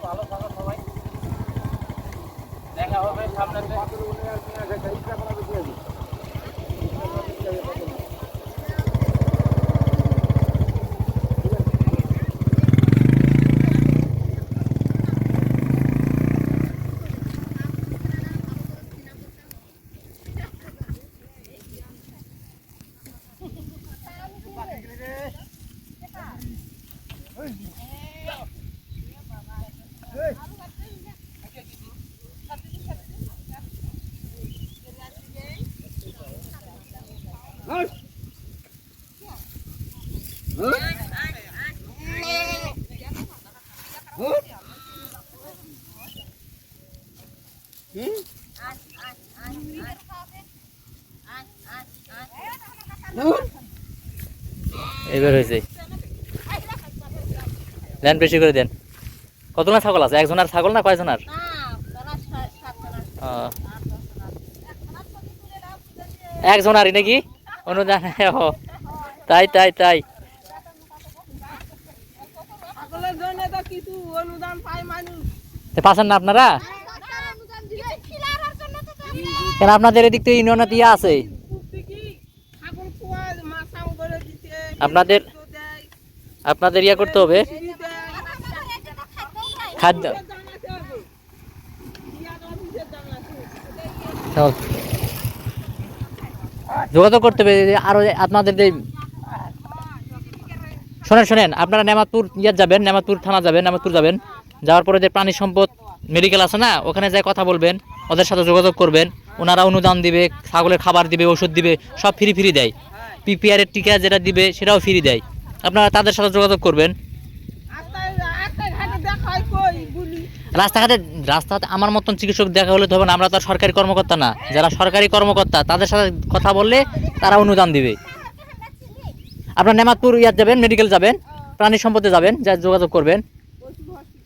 ভালো থাকো সবাই, দেখা হবে সামনে। এবার হয়েছে, দেন বেশি করে দেন। কতগুলো ছাগল আছে? একজনের ছাগল না কয়জনের? একজনারই নাকি অনুদান? তাই তাই তাই, পাচ্ছেন না আপনারা? কেন আপনাদের এদিক থেকে ইউনিয়নে ইয়ে আছে? আপনাদের আপনাদের ইয়া করতে হবে খাদ্য। যোগাযোগ করতে হবে আরো আপনাদের। শোনেন শোনেন, আপনারা নেমাতপুর ইয়ে যাবেন, নেমাতপুর থানা যাবেন, নেমাতপুর যাবেন, যাওয়ার পরে যে প্রাণী সম্পদ মেডিকেল আছে না, ওখানে যাই কথা বলবেন, ওদের সাথে যোগাযোগ করবেন। ওনারা অনুদান দিবে, ছাগলের খাবার দিবে, ওষুধ দিবে, সব ফ্রি ফ্রি দেয়। পিপিআর এর টিকা যেটা দিবে সেটাও ফ্রি দেয়। আপনারা তাদের সাথে যোগাযোগ করবেন। রাস্তাঘাটে রাস্তাতে আমার মতন চিকিৎসক দেখা হলে তো হবে না, আমরা তো সরকারি কর্মকর্তা না। যারা সরকারি কর্মকর্তা তাদের সাথে কথা বললে তারা অনুদান দিবে। আপনার নেমাতপুর ইয়াত যাবেন, মেডিকেল যাবেন, প্রাণী সম্পদে যাবেন, যা যোগাযোগ করবেন।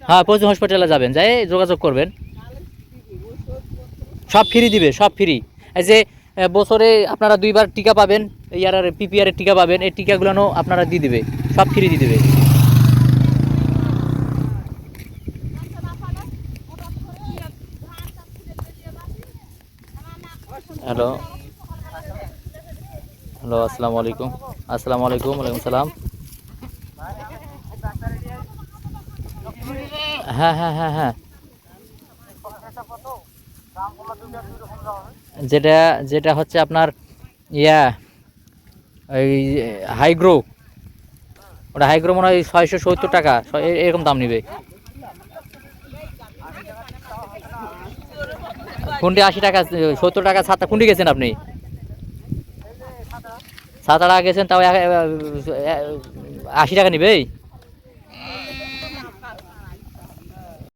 হ্যাঁ, পশু হসপিটালে যাবেন, যাই যোগাযোগ করবেন, সব ফ্রি দিবে, সব ফ্রি। এই যে বছরে আপনারা 2বার টিকা পাবেন, ইয়ার পিপিআর এর টিকা পাবেন, এই টিকাগুলো আপনারা দিয়ে দিবে, সব ফ্রি দিয়ে দিবে। হ্যালো হ্যালো, আসসালামু আলাইকুম। আসসালামু আলাইকুম। ওয়ালাইকুম সালাম। হ্যাঁ হ্যাঁ হ্যাঁ হ্যাঁ, যেটা যেটা হচ্ছে আপনার ইয়া ওই হাইগ্রো, ওটা হাইগ্রো মনে হয় 670 টাকা এরকম দাম নিবে। কোনটি 80 টাকা 70 টাকা? ছাতা কোনটি গেছেন আপনি? ছাতাটা গেছেন, তাও 80 টাকা নিবে।